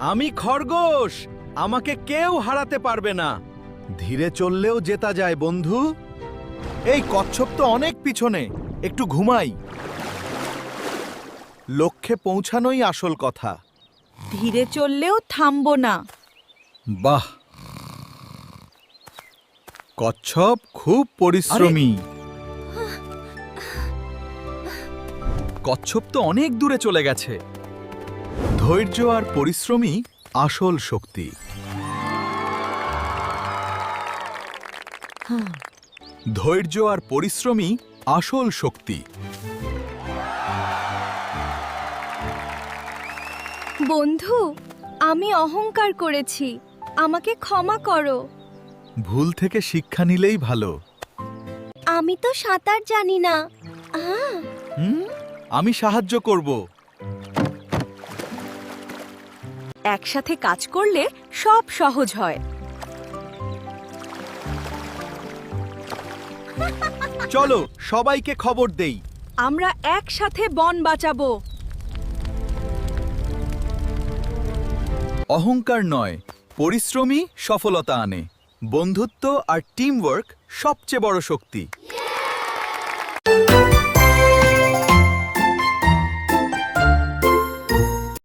আমি খরগোশ, আমাকে কেউ হারাতে পারবে না। ধীরে চললেও জেতা যায় বন্ধু। এই কচ্ছপ তো অনেক পিছনে, একটু ঘুমাই। লক্ষ্যে পৌঁছানোই আসল কথা। ধীরে চললেও থামবো না। বাহ, কচ্ছপ খুব পরিশ্রমী। কচ্ছপ তো অনেক দূরে চলে গেছে। ধৈর্য আর পরিশ্রমী আসল শক্তি। ধৈর্য আর পরিশ্রমী আসল শক্তি। বন্ধু, আমি অহংকার করেছি, আমাকে ক্ষমা করো। ভুল থেকে শিক্ষা নিলেই ভালো। আমি তো সাঁতার জানি না। আমি সাহায্য করব। একসাথে কাজ করলে সব সহজ হয়। চলো সবাইকে খবর দেই। আমরা একসাথে বন বাঁচাবো। অহংকার নয়, পরিশ্রমী সফলতা আনে। বন্ধুত্ব আর টিম ওয়ার্ক সবচেয়ে বড় শক্তি।